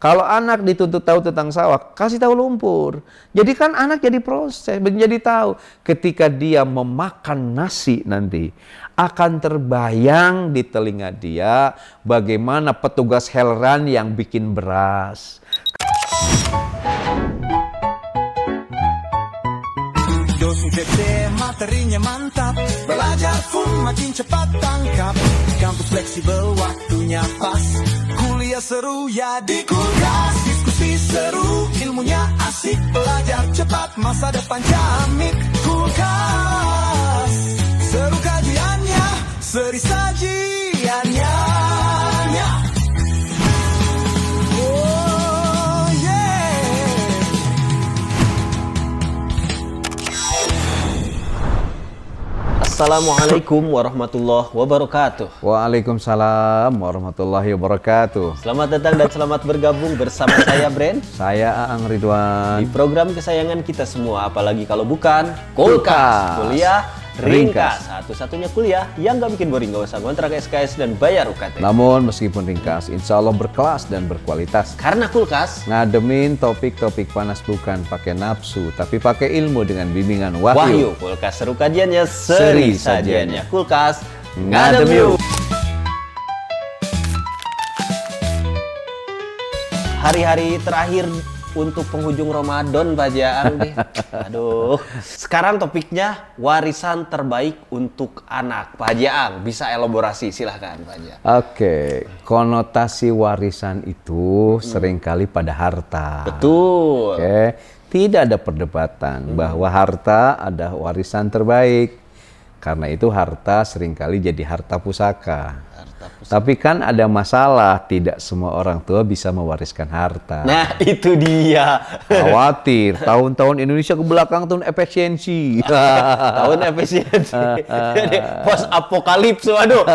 Kalau anak dituntut tahu tentang sawah, kasih tahu lumpur. Jadi kan anak jadi proses, menjadi tahu. Ketika dia memakan nasi nanti, akan terbayang di telinga dia bagaimana petugas Helran yang bikin beras. Dosen gede, materinya mantap. Belajar pun makin cepat tangkap. Kampus fleksibel, waktunya pas. Kuliah seru ya di Kulkas. Diskusi seru, ilmunya asik. Belajar cepat, masa depan jamin. Kulkas, seru kajiannya, seri sajiannya. Oh yeah. Assalamualaikum warahmatullahi wabarakatuh. Waalaikumsalam warahmatullahi wabarakatuh. Selamat datang dan selamat bergabung bersama saya Bren Saya Aang di Ridwan. program kesayangan kita semua, apalagi kalau bukan Kulkas. Kuliah Ringkas. Ringkas. Satu-satunya kuliah yang gak bikin boring, gak usah ngontrak SKS dan bayar UKT. Namun meskipun ringkas, insya Allah berkelas dan berkualitas. Karena Kulkas Ngademin topik-topik panas bukan pakai nafsu, tapi pakai ilmu dengan bimbingan wahyu. Wahyu, Kulkas seru kajiannya, Seri seri sajiannya. Kulkas Ngadem ngadem yuk. yuk. Hari-hari terakhir untuk penghujung Ramadan, Pak Jaang deh. Aduh. Sekarang topiknya warisan terbaik untuk anak. Pak Jaang, bisa elaborasi silahkan Pak Jaang. Oke, konotasi warisan itu seringkali pada harta. Betul. Oke, tidak ada perdebatan bahwa harta ada warisan terbaik. Karena itu harta seringkali jadi harta pusaka. Tapi kan ada masalah, tidak semua orang tua bisa mewariskan harta. Nah, itu dia. Khawatir, tahun-tahun Indonesia ke belakang tahun efisiensi. Tahun efisiensi. Pos apokalips, waduh.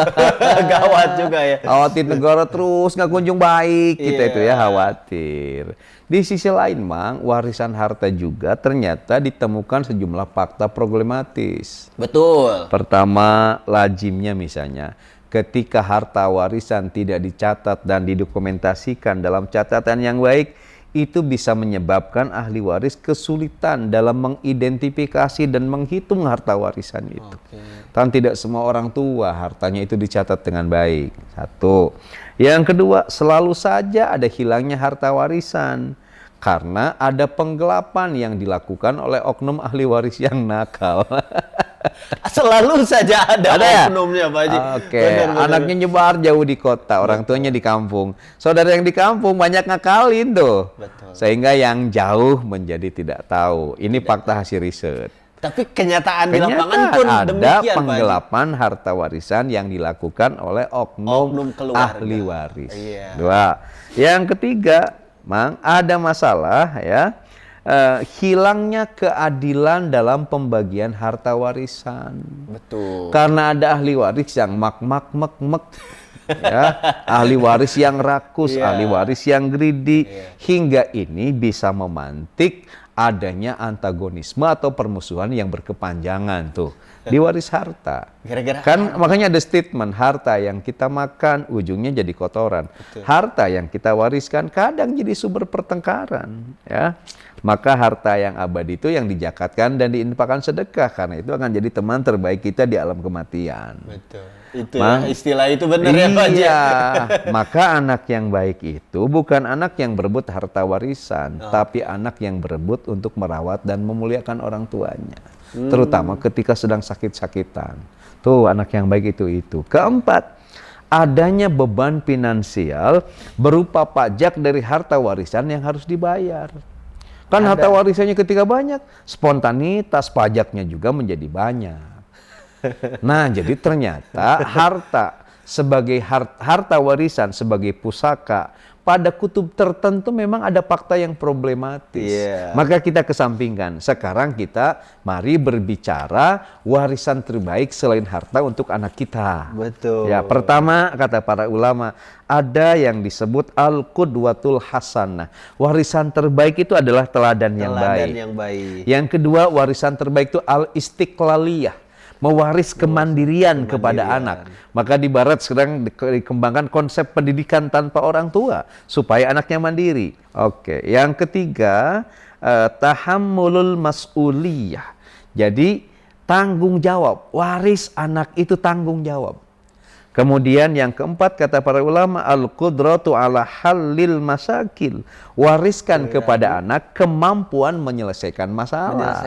Gawat juga ya. Khawatir negara terus nggak kunjung baik, kita Iya. itu ya khawatir. Di sisi lain, Mang, warisan harta juga ternyata ditemukan sejumlah fakta problematis. Betul. Pertama, lazimnya misalnya, ketika harta warisan tidak dicatat dan didokumentasikan dalam catatan yang baik, itu bisa menyebabkan ahli waris kesulitan dalam mengidentifikasi dan menghitung harta warisan itu. Dan tidak semua orang tua hartanya itu dicatat dengan baik. Satu. Yang kedua, selalu saja ada hilangnya harta warisan karena ada penggelapan yang dilakukan oleh oknum ahli waris yang nakal. Selalu saja ada ya? oknumnya, Pak Haji. Oke, Benar. anaknya nyebar jauh di kota, orang tuanya di kampung. Saudara yang di kampung banyak ngakalin tuh. Betul. Sehingga yang jauh menjadi tidak tahu. Ini fakta hasil riset. Tapi kenyataan di lapangan Kenyataan pun ada demikian, Pak Haji. penggelapan harta warisan yang dilakukan oleh oknum Oknum keluarga. ahli waris. Iya. Dua. Yang ketiga, Mang, ada masalah ya. Hilangnya keadilan dalam pembagian harta warisan. Betul. Karena ada ahli waris yang mek ya, ahli waris yang rakus, Iya. ahli waris yang greedy, hingga ini bisa memantik adanya antagonisme atau permusuhan yang berkepanjangan tuh di waris harta. Gara-gara Kan makanya ada statement harta yang kita makan ujungnya jadi kotoran. Harta yang kita wariskan kadang jadi sumber pertengkaran, ya. Maka harta yang abadi itu yang dijakatkan dan diinfakkan sedekah, karena itu akan jadi teman terbaik kita di alam kematian. Betul. Itu Mang, ya, istilah itu benar ya, Pak Haji. Iya, maka anak yang baik itu bukan anak yang berebut harta warisan, tapi anak yang berebut untuk merawat dan memuliakan orang tuanya. Terutama ketika sedang sakit-sakitan. Tuh anak yang baik itu. Keempat, adanya beban finansial berupa pajak dari harta warisan yang harus dibayar. Kan harta warisannya ketika banyak, spontanitas pajaknya juga menjadi banyak. Nah, jadi ternyata harta sebagai harta warisan sebagai pusaka pada kutub tertentu memang ada fakta yang problematis. Iya. Maka kita kesampingkan. Sekarang kita mari berbicara warisan terbaik selain harta untuk anak kita. Betul. Ya, pertama kata para ulama, ada yang disebut al-qudwatul hasanah. Warisan terbaik itu adalah teladan yang baik. Yang baik. Yang kedua, warisan terbaik itu al-istiqlaliyah. mewaris kemandirian kepada anak. Maka di barat sedang dikembangkan konsep pendidikan tanpa orang tua supaya anaknya mandiri. Oke, yang ketiga tahammulul mas'uliyah. Jadi tanggung jawab, waris anak itu tanggung jawab. Kemudian yang keempat kata para ulama al-qudratu ala halil masakil. Wariskan kepada anak kemampuan menyelesaikan masalah.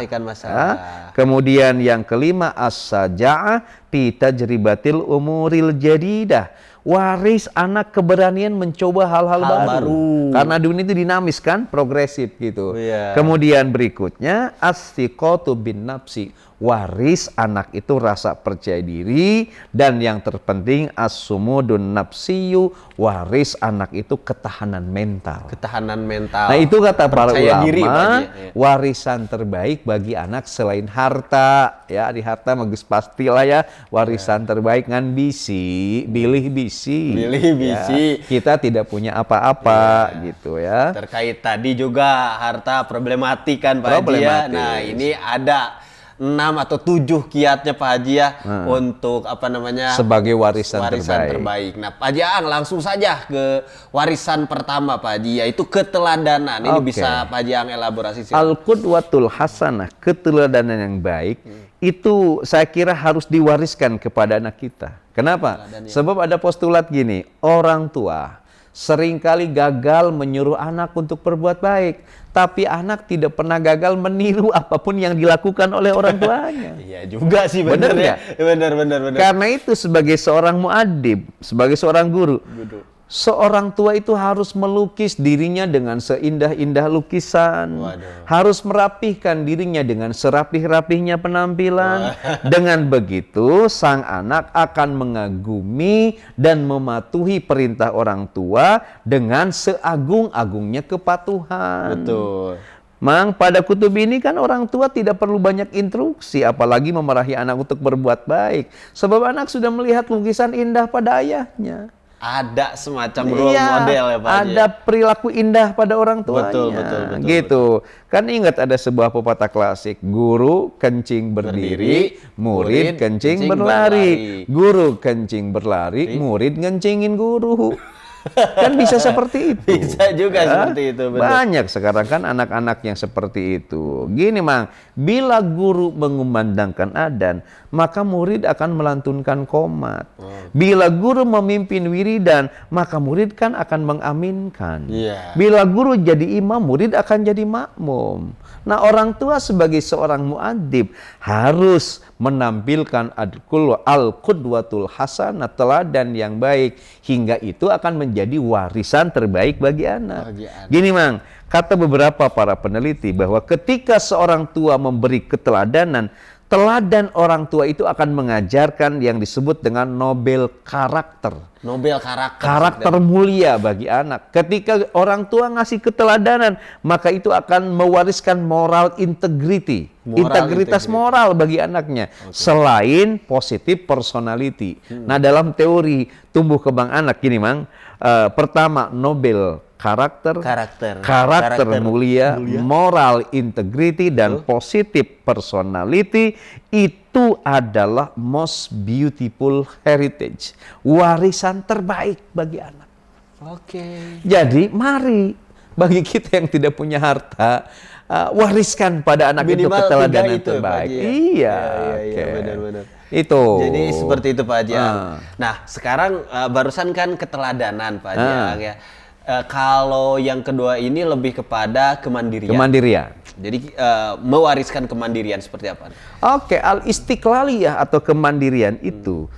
Kemudian yang kelima as-saja'ah fi tajribatil umuril jadidah. Waris anak keberanian mencoba hal-hal baru. Karena dunia itu dinamis kan, progresif gitu. Kemudian berikutnya as-siqatu bin nafsi. Waris anak itu rasa percaya diri, dan yang terpenting as-sumudun nafsiyu, waris anak itu ketahanan mental. Nah, itu kata para ulama, warisan terbaik bagi anak selain harta, ya di harta bagus pastilah ya, warisan terbaik ngan bisi, bilih bisi. Ya, kita tidak punya apa-apa gitu ya. Terkait tadi juga harta problematik kan Pak Haji ya. Nah, ini ada 6 atau 7 kiatnya Pak Haji ya untuk apa namanya sebagai warisan terbaik. Nah Pak Haji langsung saja ke warisan pertama Pak Haji, yaitu keteladanan. Ini bisa Pak Haji elaborasi. Al-qudwatul hasanah, keteladanan yang baik itu saya kira harus diwariskan kepada anak kita. Kenapa? Sebab ada postulat gini, orang tua seringkali gagal menyuruh anak untuk berbuat baik, tapi anak tidak pernah gagal meniru apapun yang dilakukan oleh orang tuanya. Iya juga sih, benar ya. Benar. Karena itu sebagai seorang muadib, sebagai seorang guru, seorang tua itu harus melukis dirinya dengan seindah-indah lukisan. Harus merapihkan dirinya dengan serapih-rapihnya penampilan. Dengan begitu, sang anak akan mengagumi dan mematuhi perintah orang tua dengan seagung-agungnya kepatuhan. Betul. Mang, pada kutub ini kan orang tua tidak perlu banyak instruksi, apalagi memarahi anak untuk berbuat baik. Sebab anak sudah melihat lukisan indah pada ayahnya. Ada semacam role model ya Pak. Ada perilaku indah pada orang tuanya. Betul. Gitu. Kan ingat ada sebuah pepatah klasik, guru kencing berdiri, murid kencing berlari. Guru kencing berlari, murid ngencingin guru. Kan bisa seperti itu. Bisa juga seperti itu. Betul. Banyak sekarang kan anak-anak yang seperti itu. Gini Mang, bila guru mengumandangkan adzan, maka murid akan melantunkan qomat. Bila guru memimpin wiridan, maka murid kan akan mengaminkan. Bila guru jadi imam, murid akan jadi makmum. Nah, orang tua sebagai seorang muadzib harus menampilkan al-qudwatul hasanah, teladan yang baik, hingga itu akan menjadi warisan terbaik bagi anak. Gini Mang, kata beberapa para peneliti bahwa ketika seorang tua memberi keteladanan, teladan orang tua itu akan mengajarkan yang disebut dengan Nobel karakter. Karakter mulia bagi anak. Ketika orang tua ngasih keteladanan, maka itu akan mewariskan moral integrity. Integritas moral bagi anaknya. Selain positif personality. Nah, dalam teori tumbuh kembang anak gini Mang, pertama Nobel karakter mulia, moral integrity, dan positif personality itu adalah most beautiful heritage, warisan terbaik bagi anak. Jadi mari bagi kita yang tidak punya harta, wariskan pada anak itu keteladanan terbaik. Iya, benar. Itu. Jadi seperti itu Pak Haji. Nah, sekarang barusan kan keteladanan Pak Haji ya. Kalau yang kedua ini lebih kepada kemandirian. Jadi mewariskan kemandirian seperti apa? Al-istiqlaliyah atau kemandirian itu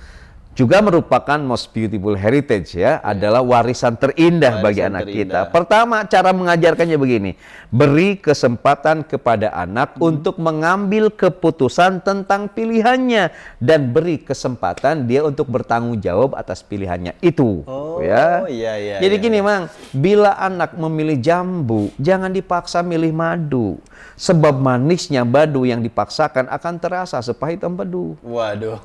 juga merupakan most beautiful heritage ya, adalah warisan terindah bagi anak kita. Pertama, cara mengajarkannya begini, beri kesempatan kepada anak untuk mengambil keputusan tentang pilihannya, dan beri kesempatan dia untuk bertanggung jawab atas pilihannya itu. Jadi gini Mang, bila anak memilih jambu, jangan dipaksa milih madu. Sebab manisnya madu yang dipaksakan akan terasa sepahit empedu. Waduh.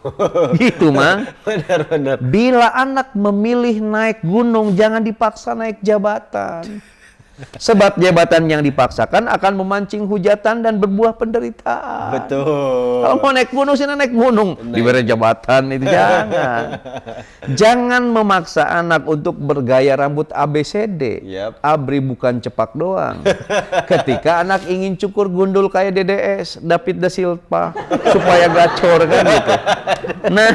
Gitu Mang. Benar. Bila anak memilih naik gunung, jangan dipaksa naik jabatan. Sebab jabatan yang dipaksakan akan memancing hujatan dan berbuah penderitaan. Betul. Kalau mau naik gunung, sini naik gunung. Diberi jabatan itu jangan. Jangan memaksa anak untuk bergaya rambut ABCD. Yap. Abri bukan cepak doang. Ketika anak ingin cukur gundul kayak DDS, David da Silva, supaya gacor kan gitu. Nah,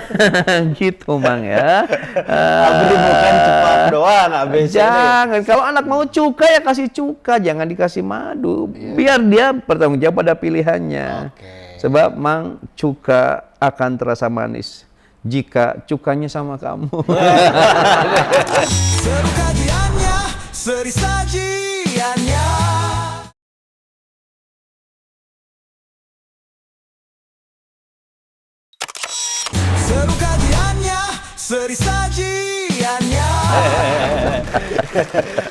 gitu Mang ya. Abri bukan cepak doang, ABCD. Jangan, kalau anak mau cuka ya kasih cuka, jangan dikasih madu. Biar dia bertanggung jawab pada pilihannya. Oke. Sebab Mang, cuka akan terasa manis jika cukanya sama kamu. Seru kajiannya, seri sajiannya. Seru kajiannya, seri sajiannya.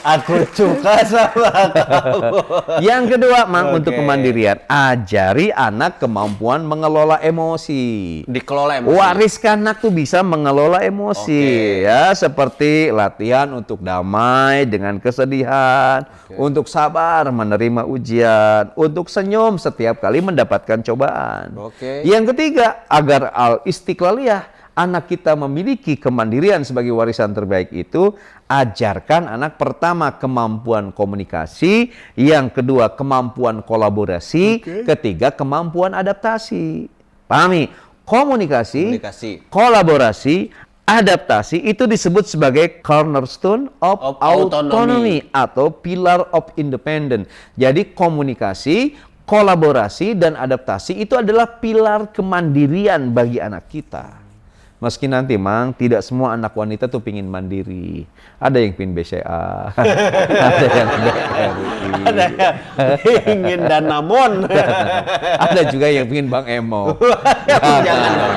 Aku suka sama kamu. Yang kedua, Mang, Oke. untuk kemandirian, ajari anak kemampuan mengelola emosi. Dikelola emosi. Wariskan anak tuh bisa mengelola emosi, Oke. ya, seperti latihan untuk damai dengan kesedihan, untuk sabar menerima ujian, untuk senyum setiap kali mendapatkan cobaan. Oke. Yang ketiga, agar al-istiqlaliyah, anak kita memiliki kemandirian sebagai warisan terbaik itu, ajarkan anak pertama kemampuan komunikasi, yang kedua kemampuan kolaborasi, ketiga kemampuan adaptasi. Pahami? Komunikasi, kolaborasi, adaptasi itu disebut sebagai cornerstone of autonomy atau pillar of independence. Jadi komunikasi, kolaborasi, dan adaptasi itu adalah pilar kemandirian bagi anak kita. Meski nanti, Mang, tidak semua anak wanita tuh pingin mandiri. Ada yang pingin BCA, ada yang BRI, Ada yang ingin Danamon. ada juga yang pingin Bang Emo. Jangan dong.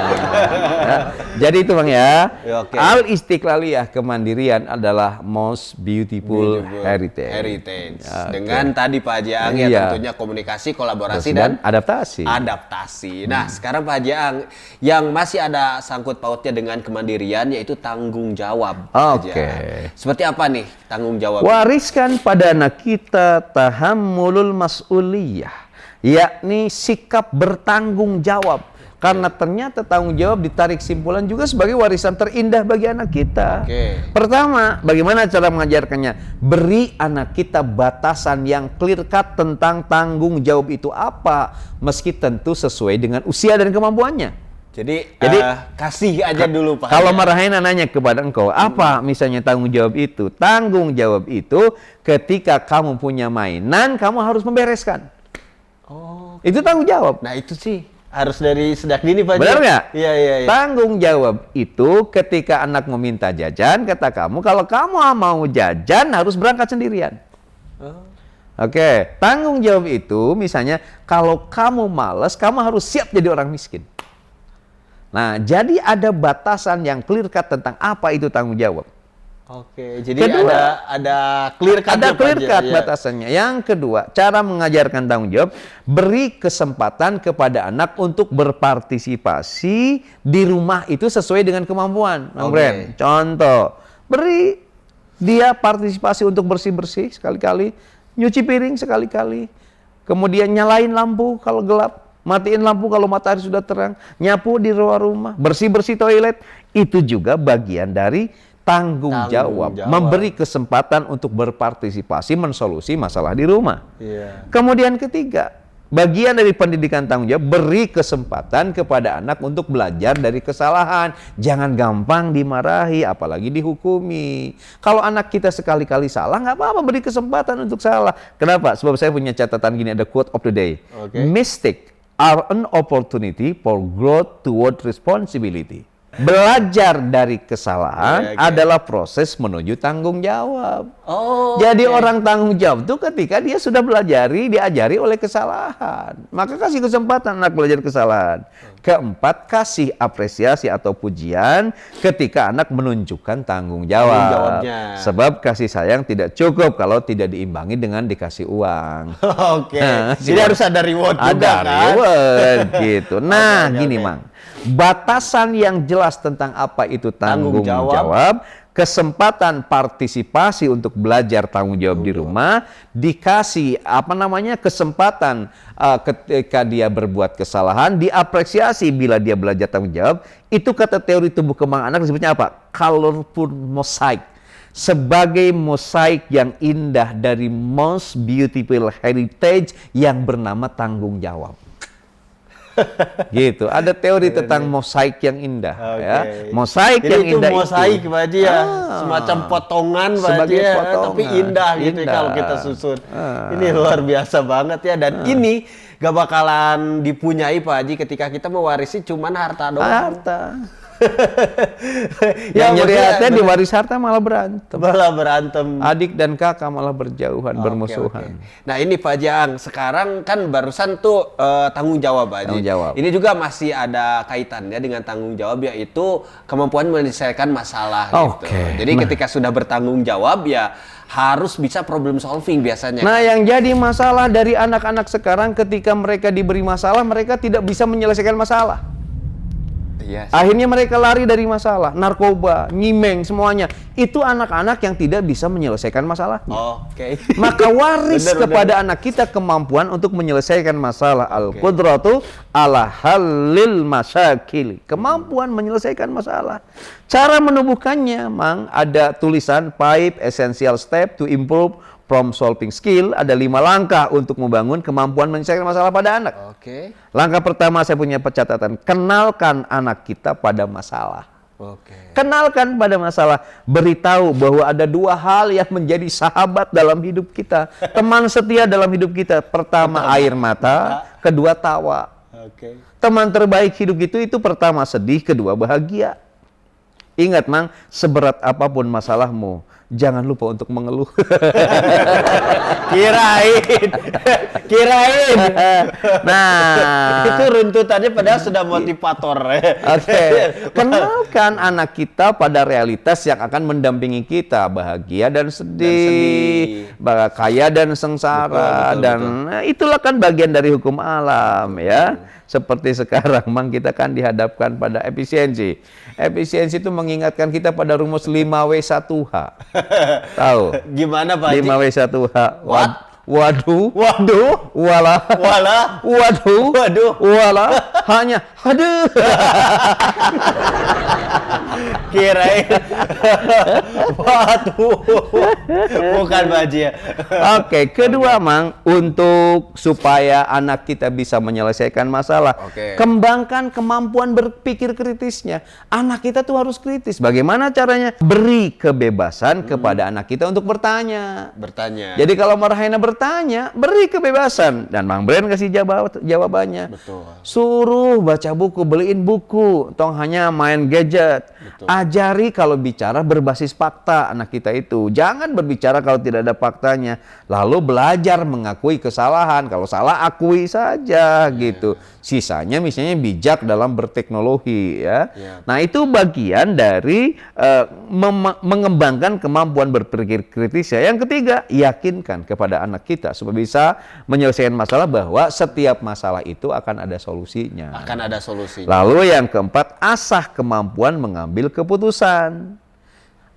Ya, jadi itu, Bang ya. Ya, oke. Al-istiqlaliyah, kemandirian adalah most beautiful heritage. Ya, Dengan tadi Pak Haji Ang ya Iya. tentunya komunikasi, kolaborasi, Terus, dan adaptasi. adaptasi. Nah, sekarang Pak Haji Ang yang masih ada sangkut pautnya dengan kemandirian yaitu tanggung jawab. Pak Haji Oke. Ang. Seperti apa nih tanggung jawab? Wariskan pada anak kita tahammulul mas'uliyah, yakni sikap bertanggung jawab. Karena ternyata tanggung jawab ditarik simpulan juga sebagai warisan terindah bagi anak kita. Oke. Pertama, bagaimana cara mengajarkannya? Beri anak kita batasan yang clear cut tentang tanggung jawab itu apa, meski tentu sesuai dengan usia dan kemampuannya. Jadi kasih aja dulu Pak. Kalau Haji Ang. marahin anaknya kepada engkau, apa misalnya tanggung jawab itu? Tanggung jawab itu ketika kamu punya mainan, kamu harus membereskan. Oh. Itu tanggung jawab. Nah, itu sih harus dari sejak dini Pak Haji. Benar nggak? Iya, iya, iya. Tanggung jawab itu ketika anak meminta jajan, kata kamu, kalau kamu mau jajan harus berangkat sendirian. Oh. Oke, tanggung jawab itu misalnya kalau kamu malas, kamu harus siap jadi orang miskin. Nah, jadi ada batasan yang clear cut tentang apa itu tanggung jawab. Oke, jadi Kedua, ada clear cut. Ada clear cut Iya. batasannya. Yang kedua, cara mengajarkan tanggung jawab, beri kesempatan kepada anak untuk berpartisipasi di rumah itu sesuai dengan kemampuan. Bang Oke. Bren, contoh, beri dia partisipasi untuk bersih-bersih sekali-kali, nyuci piring sekali-kali, kemudian nyalain lampu kalau gelap, matiin lampu kalau matahari sudah terang, nyapu di luar rumah, bersih-bersih toilet, itu juga bagian dari tanggung jawab. Memberi kesempatan untuk berpartisipasi mensolusi masalah di rumah. Iya. Kemudian ketiga, bagian dari pendidikan tanggung jawab, beri kesempatan kepada anak untuk belajar dari kesalahan. Jangan gampang dimarahi, apalagi dihukumi. Kalau anak kita sekali-kali salah, nggak apa-apa, beri kesempatan untuk salah. Kenapa? Sebab saya punya catatan gini, ada quote of the day. Oke. Mistake are an opportunity for growth toward responsibility. Belajar dari kesalahan Oke. adalah proses menuju tanggung jawab. Oh. Jadi oke. orang tanggung jawab itu ketika dia sudah diajari oleh kesalahan. Maka kasih kesempatan anak belajar kesalahan. Keempat, kasih apresiasi atau pujian ketika anak menunjukkan tanggung jawab. Tanggung jawabnya. Sebab kasih sayang tidak cukup kalau tidak diimbangi dengan dikasih uang. Oke. Nah, Jadi harus ada reward juga Ada kan? reward gitu. Nah, Oke, gini oke. Mang. Batasan yang jelas tentang apa itu tanggung Tanggung jawab. kesempatan partisipasi untuk belajar tanggung jawab di rumah, dikasih kesempatan ketika dia berbuat kesalahan, diapresiasi bila dia belajar tanggung jawab. Itu kata teori tumbuh kembang anak disebutnya apa? Colorful mosaic. Sebagai mosaik yang indah dari most beautiful heritage yang bernama tanggung jawab. Gitu. Ada teori tentang mosaik yang indah, ya. Mosaik Jadi yang itu indah mosaik, itu. Pak Haji ya. Semacam potongan, Pak Haji Sebagai ya. potongan. Tapi indah gitu Indah. kalau kita susun. Ini luar biasa banget ya. Dan ini gak bakalan dipunyai, Pak Haji, ketika kita mewarisi cuman harta doang. Harta. Ya, Yang nyeri maksudnya hati diwaris harta malah berantem. malah berantem. Adik dan kakak malah berjauhan, Oke, bermusuhan. oke. Nah ini Pak Jaang, sekarang kan barusan tuh tanggung jawab Pak Haji. Tanggung jawab. Ini juga masih ada kaitannya dengan tanggung jawab, yaitu kemampuan menyelesaikan masalah gitu. Oke. Jadi ketika sudah bertanggung jawab ya harus bisa problem solving biasanya. Nah, yang jadi masalah dari anak-anak sekarang ketika mereka diberi masalah, mereka tidak bisa menyelesaikan masalah. Iya sih. Akhirnya mereka lari dari masalah, narkoba, nyimeng, semuanya. Itu anak-anak yang tidak bisa menyelesaikan masalahnya. Oke. Maka waris Bener, kepada anak kita kemampuan untuk menyelesaikan masalah. Al-qudratu ala halil masyakil. Kemampuan menyelesaikan masalah. Cara menumbuhkannya, Mang, ada tulisan 5 essential step to improve problem solving skill. Ada 5 langkah untuk membangun kemampuan menyelesaikan masalah pada anak. Oke. Langkah pertama saya punya catatan. Kenalkan anak kita pada masalah. Oke. Kenalkan pada masalah, beritahu bahwa ada 2 hal yang menjadi sahabat dalam hidup kita, teman setia dalam hidup kita. Pertama air mata, kedua tawa. Oke. Teman terbaik hidup itu pertama sedih, kedua bahagia. Ingat, Mang, seberat apapun masalahmu, jangan lupa untuk mengeluh. Kirain. Nah, Itu runtutannya padahal sudah motivator. oke. Kenalkan anak kita pada realitas yang akan mendampingi kita, bahagia dan sedih, kaya dan sengsara, Betul, dan nah, itulah kan bagian dari hukum alam, ya. Seperti sekarang, Mang, kita kan dihadapkan pada efisiensi. Efisiensi itu mengingatkan kita pada rumus 5W1H. Tahu? Gimana Pak Haji? 5W1H. What? Waduh. Waduh. Walah. Walah. Waduh. Waduh. Walah. Hanya. Aduh. Kirain. Waduh. Bukan Pak Haji ya. Oke, kedua, Mang, untuk supaya anak kita bisa menyelesaikan masalah, Oke. kembangkan kemampuan berpikir kritisnya. Anak kita tuh harus kritis. Bagaimana caranya? Beri kebebasan kepada anak kita untuk bertanya. Bertanya. Jadi kalau Marhaina bertanya, beri kebebasan, dan Mang Bren kasih jawabannya. Betul. Suruh baca buku, beliin buku, tong hanya main gadget. Betul. Ajari kalau bicara berbasis fakta anak kita itu. Jangan berbicara kalau tidak ada faktanya. Lalu belajar mengakui kesalahan. Kalau salah akui saja gitu. Sisanya misalnya bijak dalam berteknologi, ya. Nah, itu bagian dari mengembangkan kemampuan berpikir kritis. Yang ketiga, yakinkan kepada anak kita supaya bisa menyelesaikan masalah bahwa setiap masalah itu akan ada solusinya. Akan ada solusinya. Lalu yang keempat, asah kemampuan mengambil keputusan.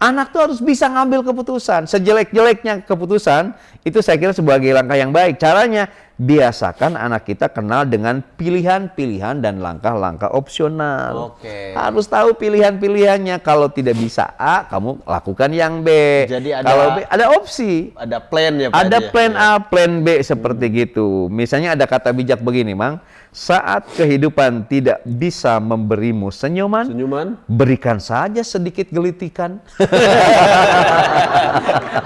Anak tuh harus bisa ngambil keputusan. Sejelek-jeleknya keputusan, itu saya kira sebagai langkah yang baik. Caranya, biasakan anak kita kenal dengan pilihan-pilihan dan langkah-langkah opsional. Oke. Harus tahu pilihan-pilihannya. Kalau tidak bisa A, kamu lakukan yang B. Jadi ada- Kalau B, ada opsi. Ada plan ya Pak Ada Haji ya? plan A, plan B seperti gitu. Misalnya ada kata bijak begini, Mang. Saat kehidupan tidak bisa memberimu senyuman, Senyuman. berikan saja sedikit gelitikan.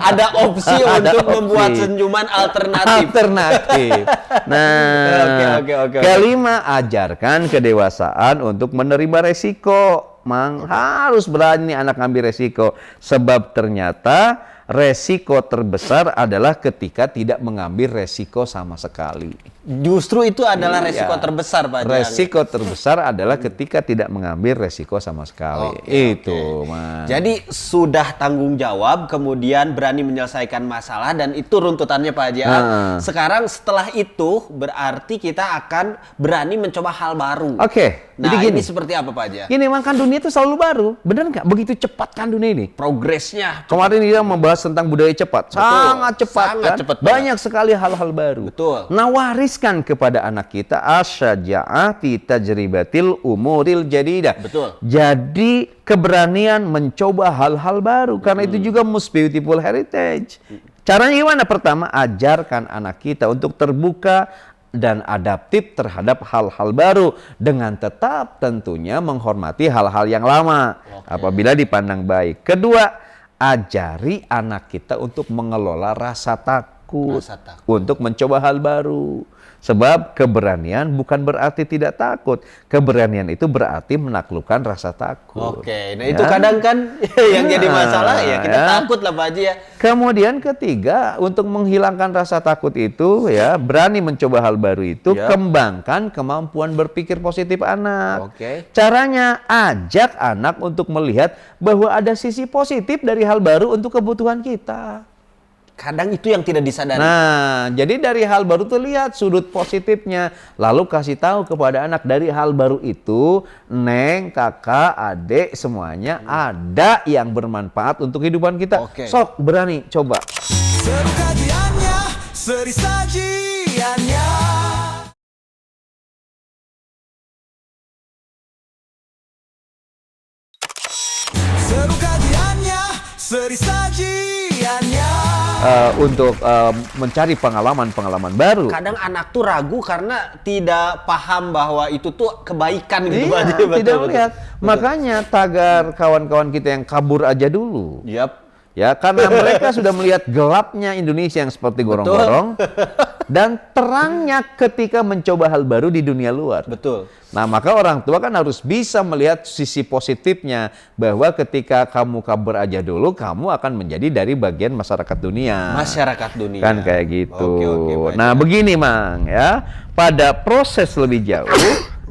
Ada opsi Ada untuk membuat opsi. senyuman alternatif. Alternatif. Nah, Oke. kelima, ajarkan kedewasaan untuk menerima resiko. Mang, harus berani anak ambil resiko. Sebab ternyata resiko terbesar adalah ketika tidak mengambil resiko sama sekali. Justru itu adalah Iya. resiko terbesar, Pak Jang. Resiko terbesar adalah ketika tidak mengambil resiko sama sekali. Itu, Mas. Jadi sudah tanggung jawab, kemudian berani menyelesaikan masalah, dan itu runtutannya Pak Haji. Sekarang setelah itu berarti kita akan berani mencoba hal baru. Oke, Nah, jadi gini. ini seperti apa Pak Haji? Gini, memang kan dunia itu selalu baru. Bener nggak? Begitu cepat kan dunia ini. Progresnya Kemarin kita membahas tentang budaya cepat. Sangat cepat sangat kan? cepat banget. Banyak sekali hal-hal baru. Betul. Nah, wariskan kepada anak kita asyaja'ah fi tajribatil umuril jadidah. Betul. Jadi keberanian mencoba hal-hal baru. Karena itu juga most beautiful heritage. Caranya gimana? Pertama, ajarkan anak kita untuk terbuka dan adaptif terhadap hal-hal baru dengan tetap tentunya menghormati hal-hal yang lama apabila dipandang baik. Kedua, ajari anak kita untuk mengelola rasa takut, Rasa takut. untuk mencoba hal baru. Sebab keberanian bukan berarti tidak takut. Keberanian itu berarti menaklukkan rasa takut. Oke, nah itu kadang kan yang jadi masalah ya kita takut lah Pak Haji ya. Kemudian ketiga, untuk menghilangkan rasa takut itu ya, berani mencoba hal baru itu, Ya. kembangkan kemampuan berpikir positif anak. Oke. Caranya ajak anak untuk melihat bahwa ada sisi positif dari hal baru untuk kebutuhan kita. Kadang itu yang tidak disadari. Nah, jadi dari hal baru tuh lihat sudut positifnya, lalu kasih tahu kepada anak dari hal baru itu, Neng, kakak, adik, semuanya ada yang bermanfaat untuk kehidupan kita. Oke. Sok berani coba. Seru kajiannya, seri sajiannya. Seru kajiannya, seri sajiannya. Untuk mencari pengalaman-pengalaman baru. Kadang anak tuh ragu karena tidak paham bahwa itu tuh kebaikan gitu Iya, Pak Haji. Betul, tidak betul. melihat. Makanya tagar kawan-kawan kita yang kabur aja dulu. Yap. Ya, karena mereka sudah melihat gelapnya Indonesia yang seperti gorong-gorong dan terangnya ketika mencoba hal baru di dunia luar. Betul. Nah, maka orang tua kan harus bisa melihat sisi positifnya bahwa ketika kamu kabur aja dulu, kamu akan menjadi dari bagian masyarakat dunia. Masyarakat dunia. Kan kayak gitu. Oke, Pak Nah, Haji. begini Mang ya. Pada proses lebih jauh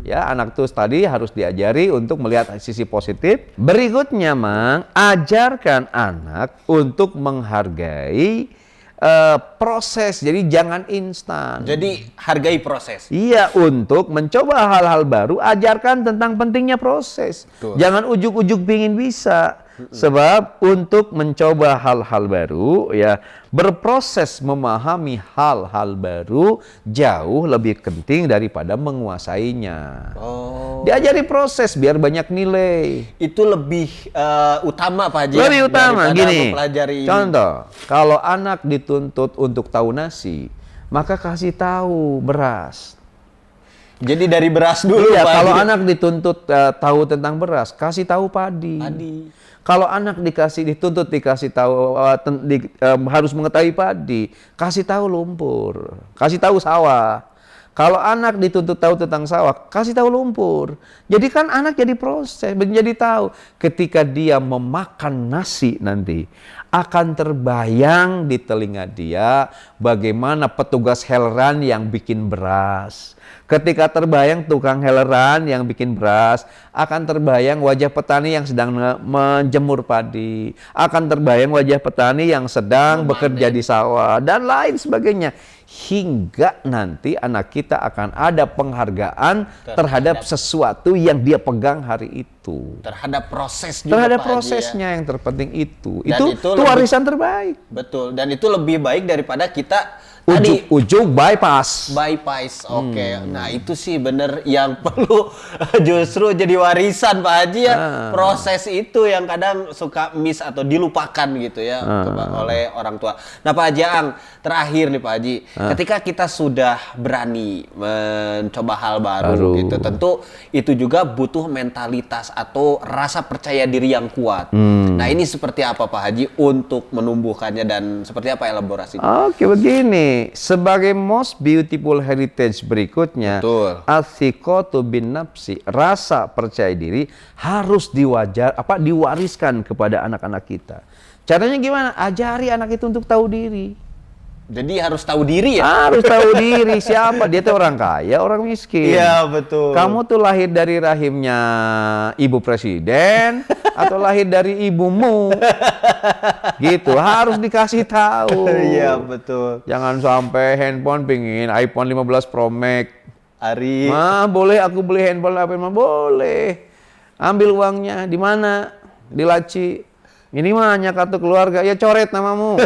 ya, anak tuh tadi harus diajari untuk melihat sisi positif. Berikutnya, Mang, ajarkan anak untuk menghargai proses. Jadi jangan instan. Jadi hargai proses. Iya, untuk mencoba hal-hal baru, ajarkan tentang pentingnya proses. Betul. Jangan ujuk-ujuk pingin bisa. Sebab untuk mencoba hal-hal baru, ya berproses memahami hal-hal baru jauh lebih penting daripada menguasainya. Oh. Diajari proses biar banyak nilai. Itu lebih utama Pak Haji. Lebih utama, daripada gini. mempelajari ini. Contoh, kalau anak dituntut untuk tahu nasi, maka kasih tahu beras. Jadi dari beras dulu Iya, Pak kalau Haji. anak dituntut tahu tentang beras, kasih tahu padi. Padi. Kalau anak dituntut dikasih tahu harus mengetahui padi, kasih tahu lumpur, kasih tahu sawah. Kalau anak dituntut tahu tentang sawah, kasih tahu lumpur. Jadi kan anak jadi proses, menjadi tahu. Ketika dia memakan nasi nanti, akan terbayang di telinga dia bagaimana petugas heleran yang bikin beras. Ketika terbayang tukang heleran yang bikin beras, akan terbayang wajah petani yang sedang menjemur padi, akan terbayang wajah petani yang sedang bekerja di sawah, dan lain sebagainya. Hingga nanti anak kita akan ada penghargaan terhadap sesuatu yang dia pegang hari itu. Terhadap proses juga Terhadap Pak Haji, ya. prosesnya yang terpenting itu. Dan Itu itu lebih- warisan terbaik. Betul. Dan itu lebih baik daripada kita tadi Ujuk-ujuk bypass. bypass. Oke. Nah, itu sih bener yang perlu justru jadi warisan Pak Haji ya. Proses itu yang kadang suka miss atau dilupakan gitu ya oleh orang tua. Nah, Pak Haji Ang, terakhir nih Pak Haji, ketika kita sudah berani mencoba hal baru gitu, tentu itu juga butuh mentalitas atau rasa percaya diri yang kuat. Nah, ini seperti apa Pak Haji untuk menumbuhkannya dan seperti apa elaborasinya? Oke, begini. Sebagai most beautiful heritage berikutnya, Betul. athiqatu bin nafsi, rasa percaya diri harus diwariskan kepada anak-anak kita. Caranya gimana? Ajari anak itu untuk tahu diri. Jadi harus tahu diri ya? Harus tahu diri siapa dia tuh, orang kaya, orang miskin. Iya, betul. Kamu tuh lahir dari rahimnya ibu presiden atau lahir dari ibumu. Gitu, harus dikasih tahu. Iya, betul. Jangan sampai handphone pingin iPhone 15 Pro Max. Ari. Ma, boleh aku beli handphone apa? Boleh. Ambil uangnya di mana? Di laci. Ini mah hanya kartu keluarga, ya coret namamu.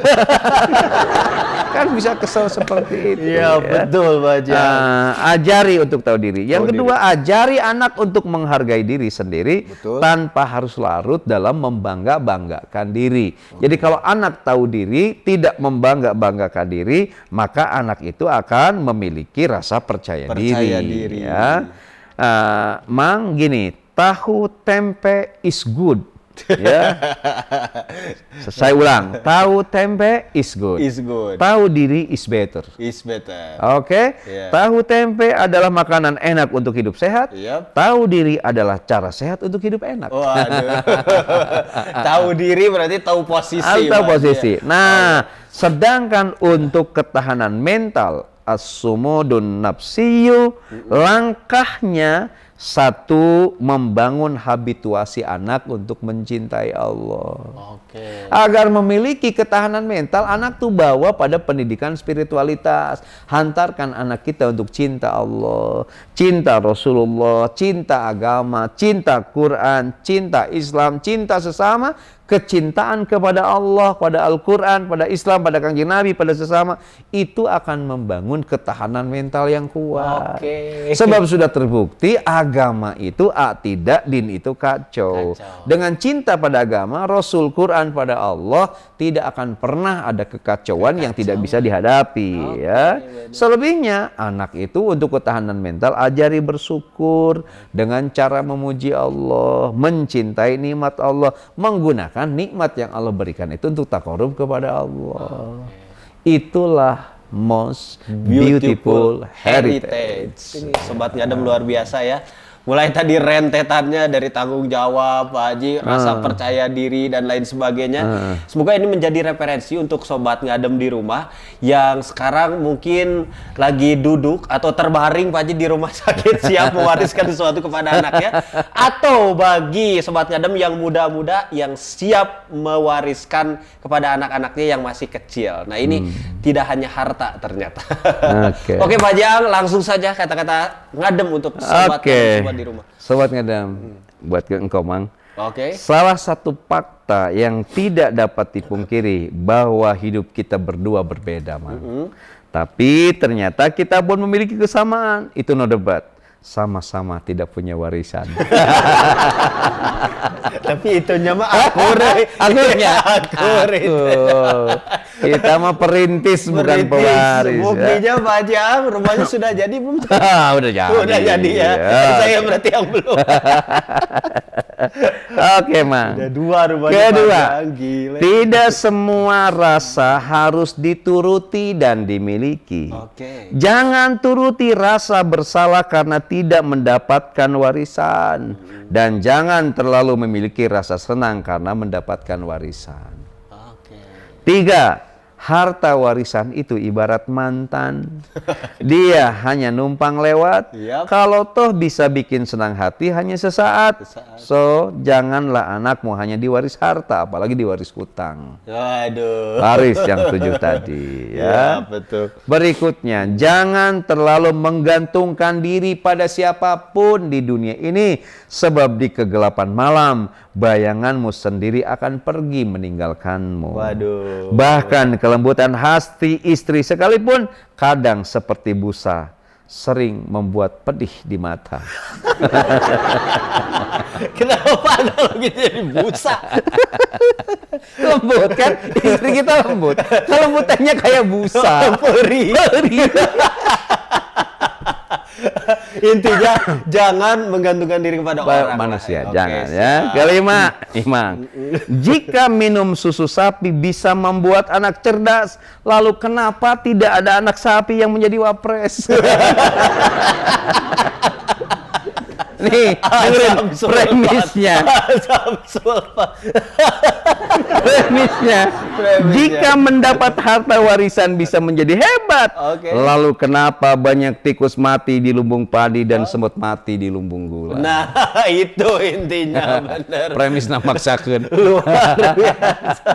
Kan bisa kesel seperti itu. Iya, betul, Pak Jang. Ajari untuk tahu diri. Yang kedua, ajari anak untuk menghargai diri sendiri. Betul. Tanpa harus larut dalam membangga-banggakan diri. Jadi kalau anak tahu diri, tidak membangga-banggakan diri, maka anak itu akan memiliki rasa percaya diri. Ya. Mang gini, tahu tempe is good. Ya. Saya ulang, tahu tempe is good. Is good. Tahu diri is better. Is better. Oke. Iya. Tahu tempe adalah makanan enak untuk hidup sehat. Yap. Tahu diri adalah cara sehat untuk hidup enak. Waduh. Tahu diri berarti tahu posisi. Tahu Pak. posisi. Iya. Nah, sedangkan untuk ketahanan mental, as-sumudun nafsiyu, langkahnya satu, membangun habituasi anak untuk mencintai Allah. Oke. Agar memiliki ketahanan mental, anak tuh bawa pada pendidikan spiritualitas. Hantarkan anak kita untuk cinta Allah, cinta Rasulullah, cinta agama, cinta Quran, cinta Islam, cinta sesama, kecintaan kepada Allah, pada Al-Quran, pada Islam, pada Kanjeng Nabi, pada sesama, itu akan membangun ketahanan mental yang kuat. Oke. Sebab sudah terbukti agama itu tidak, din itu kacau. Dengan cinta pada agama, Rasul, Quran, pada Allah, tidak akan pernah ada kekacauan yang tidak bisa dihadapi. Ya. Selebihnya, anak itu untuk ketahanan mental, ajari bersyukur dengan cara memuji Allah, mencintai nikmat Allah, menggunakan nikmat yang Allah berikan itu untuk takarub kepada Allah. Itulah most beautiful heritage. Ini Sobat Ngadem luar biasa ya. Mulai tadi rentetannya dari tanggung jawab, Pak Haji, rasa percaya diri dan lain sebagainya. Semoga ini menjadi referensi untuk Sobat Ngadem di rumah yang sekarang mungkin lagi duduk atau terbaring, Pak Haji, di rumah sakit siap mewariskan sesuatu kepada anaknya. Atau bagi Sobat Ngadem yang muda-muda yang siap mewariskan kepada anak-anaknya yang masih kecil. Nah ini tidak hanya harta ternyata. Oke Pak Jang, langsung saja kata-kata ngadem untuk Sobat Ngadem di rumah. Sobat Ngadem, buat ke engkau Mang. Oke. Salah satu fakta yang tidak dapat dipungkiri bahwa hidup kita berdua berbeda, Mang. Tapi ternyata kita pun memiliki kesamaan. Itu no debat. Sama-sama tidak punya warisan. Tapi itunya mah akurat. Kita mah perintis bukan pewaris. Buktinya Pak Jang, rumahnya sudah jadi belum? Udah jadi. Udah jadi ya. Saya berarti yang belum. Oke, Mang. Ada dua rumahnya Kedua, Pak Jang. Gila. tidak semua rasa harus dituruti dan dimiliki. Oke. Jangan turuti rasa bersalah karena tidak mendapatkan warisan. Dan jangan terlalu memiliki rasa senang karena mendapatkan warisan. Oke. 3. Harta warisan itu ibarat mantan. Dia hanya numpang lewat. Yap. Kalau toh bisa bikin senang hati hanya sesaat. So, janganlah anakmu hanya diwaris harta, apalagi diwaris hutang. Waduh. Waris yang 7 tadi. Ya. Betul. Berikutnya, jangan terlalu menggantungkan diri pada siapapun di dunia ini. Sebab di kegelapan malam, bayanganmu sendiri akan pergi meninggalkanmu. Waduh. Bahkan kelembutan hati istri sekalipun kadang seperti busa, sering membuat pedih di mata. Kenapa kalau gitu jadi busa? Lembut kan? Istri kita lembut. Kelembutannya kayak busa. Perih. Intinya jangan menggantungkan diri kepada orang manusia, lain. jangan Oke, ya. siap. Kelima, Imang. Jika minum susu sapi bisa membuat anak cerdas, lalu kenapa tidak ada anak sapi yang menjadi wapres? Nih, dengerin Samsul premisnya. Samsul Premisnya, jika mendapat harta warisan bisa menjadi hebat. Oke. Lalu kenapa banyak tikus mati di lumbung padi dan semut mati di lumbung gula? Nah, itu intinya bener. Premis namaksakeun. Luar biasa.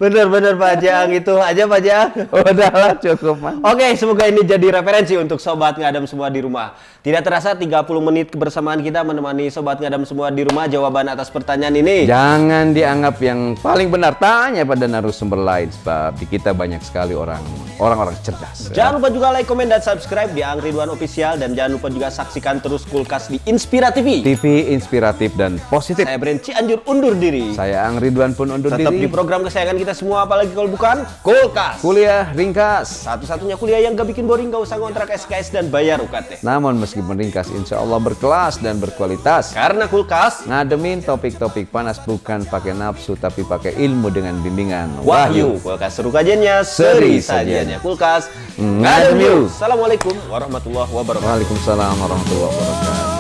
Bener-bener Pak Jang, itu aja Pak Jang. Udahlah cukup, Man. Oke, semoga ini jadi referensi untuk Sobat Ngadem semua di rumah. Tidak terasa 30 menit kebersamaan kita menemani Sobat Ngadem semua di rumah jawaban atas pertanyaan ini. Jangan dianggap yang paling benar, tanya pada narasumber lain sebab di kita banyak sekali orang-orang cerdas. Jangan lupa juga like, komen, dan subscribe di Ang Ridwan Official, dan jangan lupa juga saksikan terus Kulkas di Inspira TV. TV inspiratif dan positif. Saya Bren Cianjur undur diri. Saya Ang Ridwan pun undur Tetap di diri. program kesayangan kita semua, apalagi kalau bukan Kulkas. Kuliah ringkas. Satu-satunya kuliah yang gak bikin boring, gak usah ngontrak SKS dan bayar UKT. Namun meskipun ringkas, insya Allah berkelas dan berkualitas. Karena Kulkas Ngademin topik-topik panas bukan pakai nafsu tapi pakai ilmu dengan bimbingan Wahyu. Kulkas seru kajiannya, seri sajiannya. Kulkas Ngadem yuk. Assalamualaikum warahmatullahi wabarakatuh. Waalaikumsalam warahmatullahi wabarakatuh.